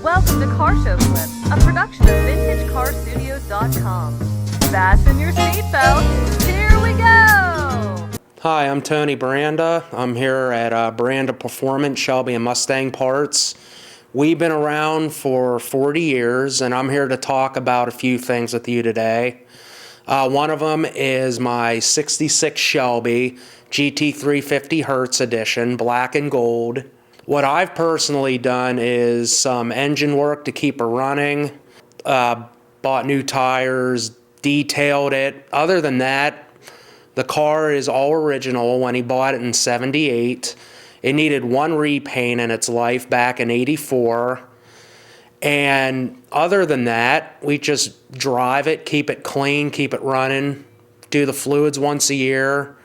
Welcome to Car Show Clips, a production of VintageCarStudios.com. Fasten your seatbelts. Here we go! Hi, I'm Tony Branda. I'm here at Branda Performance, Shelby and Mustang Parts. We've been around for 40 years, and I'm here to talk about a few things with you today. One of them is my 66 Shelby GT350 Hertz Edition, black and gold. What I've personally done is some engine work to keep her running, bought new tires, detailed it. Other than that, the car is all original when he bought it in 78. It needed one repaint in its life back in 84. And other than that, we just drive it, keep it clean, keep it running, do the fluids once a year,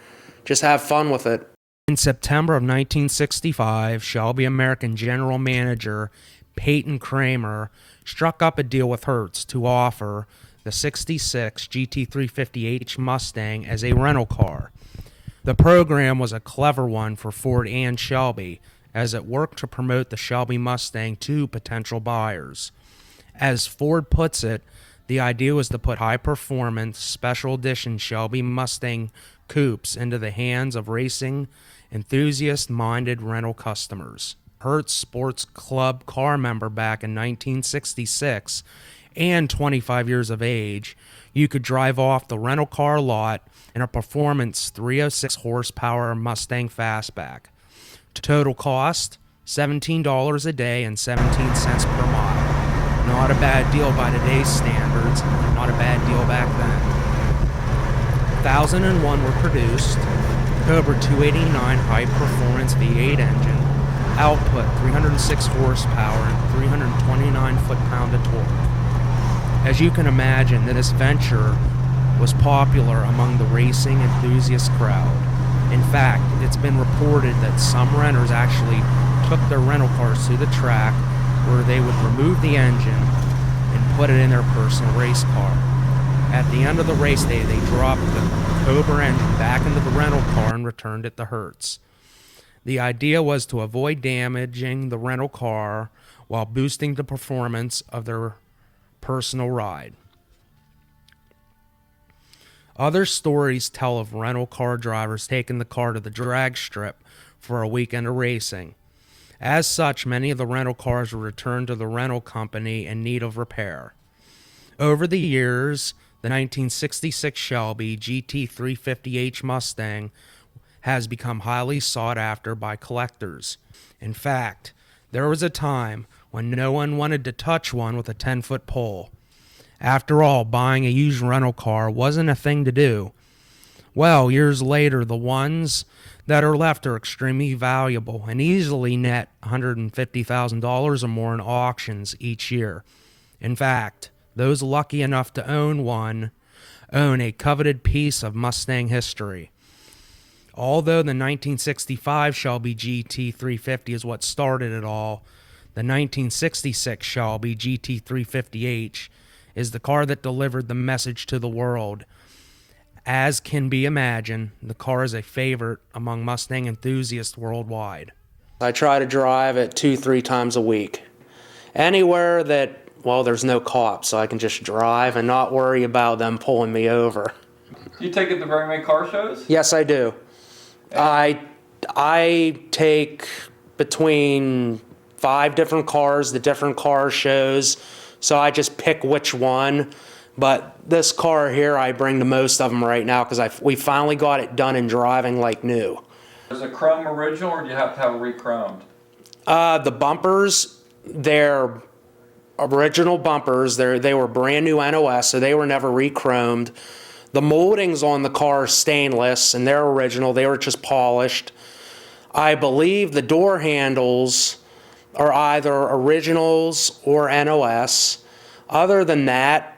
just have fun with it. In September of 1965, Shelby American General Manager Peyton Kramer struck up a deal with Hertz to offer the 66 GT350H Mustang as a rental car. The program was a clever one for Ford and Shelby, as it worked to promote the Shelby Mustang to potential buyers. As Ford puts it, the idea was to put high-performance, special edition Shelby Mustang coupes into the hands of racing enthusiast-minded rental customers. Hertz Sports Club car member back in 1966 and 25 years of age, you could drive off the rental car lot in a performance 306 horsepower Mustang Fastback. Total cost, $17 a day and 17 cents per mile. Not a bad deal by today's standards, not a bad deal back then. 1,001 were produced. Cobra 289 high-performance V8 engine, output 306 horsepower and 329 foot-pound of torque. As you can imagine, this venture was popular among the racing enthusiast crowd. In fact, it's been reported that some renters actually took their rental cars to the track where they would remove the engine and put it in their personal race car. At the end of the race day, they dropped the Cobra engine back into the rental car and returned it to Hertz. The idea was to avoid damaging the rental car while boosting the performance of their personal ride. Other stories tell of rental car drivers taking the car to the drag strip for a weekend of racing. As such, many of the rental cars were returned to the rental company in need of repair. Over the years, the 1966 Shelby GT350H Mustang has become highly sought after by collectors. In fact, there was a time when no one wanted to touch one with a 10-foot pole. After all, buying a used rental car wasn't a thing to do. Well, years later, the ones that are left are extremely valuable and easily net $150,000 or more in auctions each year. In fact, those lucky enough to own one own a coveted piece of Mustang history. Although the 1965 Shelby GT350 is what started it all, the 1966 Shelby GT350H is the car that delivered the message to the world. As can be imagined, the car is a favorite among Mustang enthusiasts worldwide. I try to drive it 2-3 times a week. Anywhere that, well, there's no cops, so I can just drive and not worry about them pulling me over. Do you take it to very many car shows? Yes, I do. I take between 5 different cars to different car shows, So I just pick which one. But this car here, I bring the most of them right now because we finally got it done and driving like new. Is it chrome original, or do you have to have it re-chromed? The bumpers, they're original bumpers. They were brand new NOS, so they were never re-chromed. The moldings on the car are stainless, and they're original. They were just polished. I believe the door handles are either originals or NOS. Other than that,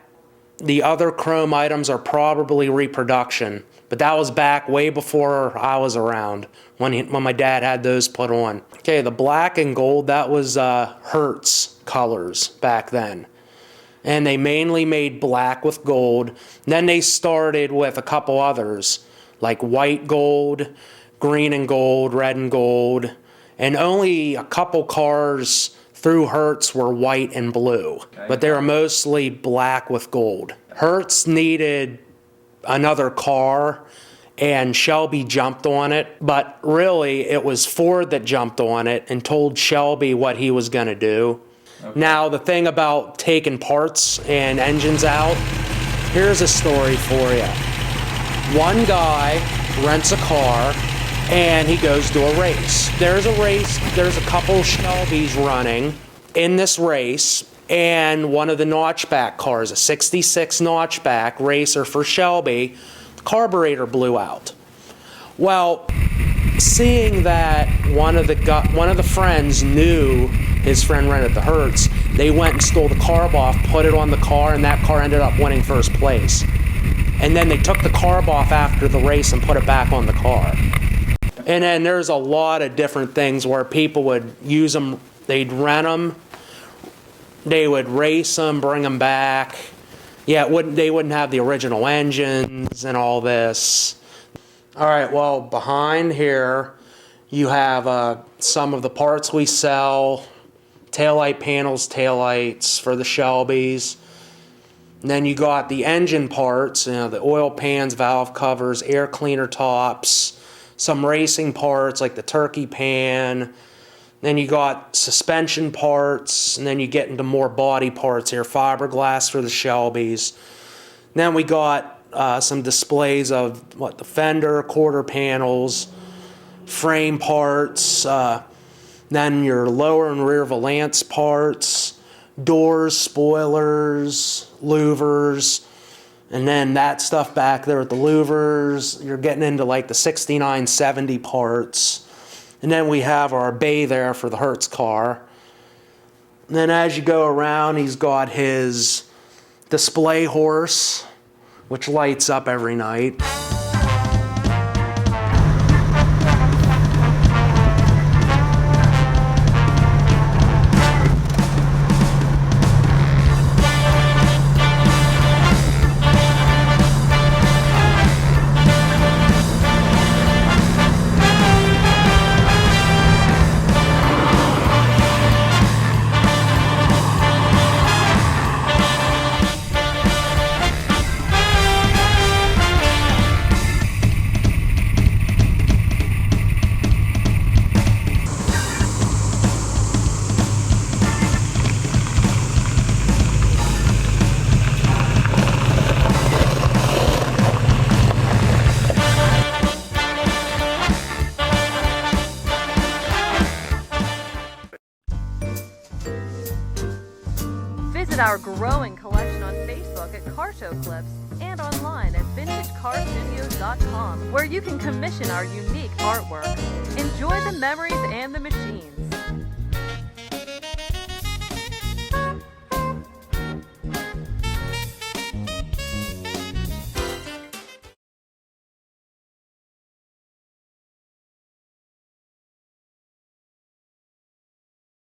the other chrome items are probably reproduction. But that was back way before I was around, when my dad had those put on. Okay, the black and gold, that was Hertz colors back then. And they mainly made black with gold. Then they started with a couple others, like white gold, green and gold, red and gold. And only a couple cars through Hertz were white and blue. Okay. But they were mostly black with gold. Hertz needed another car, and Shelby jumped on it. But really, it was Ford that jumped on it and told Shelby what he was going to do. Okay. Now, the thing about taking parts and engines out, here's a story for you. One guy rents a car, and he goes to a race. There's a couple Shelbys running in this race, and one of the notchback cars, a 66 notchback racer for Shelby, the carburetor blew out. Well, seeing that one of the friends knew his friend rented the Hertz, they went and stole the carb off, put it on the car, and that car ended up winning first place. And then they took the carb off after the race and put it back on the car. And then there's a lot of different things where people would use them, they'd rent them, they would race them, bring them back. Yeah, they wouldn't have the original engines and all this. All right, well, behind here you have some of the parts we sell, taillight panels, taillights for the Shelbys. And then you got the engine parts, the oil pans, valve covers, air cleaner tops, some racing parts like the turkey pan. Then you got suspension parts, and then you get into more body parts here, fiberglass for the Shelbys. Then we got some displays of the fender, quarter panels, frame parts, then your lower and rear valance parts, doors, spoilers, louvers. And then that stuff back there with the louvers, you're getting into like the 6970 parts. And then we have our bay there for the Hertz car. And then as you go around, he's got his display horse, which lights up every night. Visit our growing collection on Facebook at Car Show Clips and online at VintageCarStudios.com, where you can commission our unique artwork. Enjoy the memories and the machines.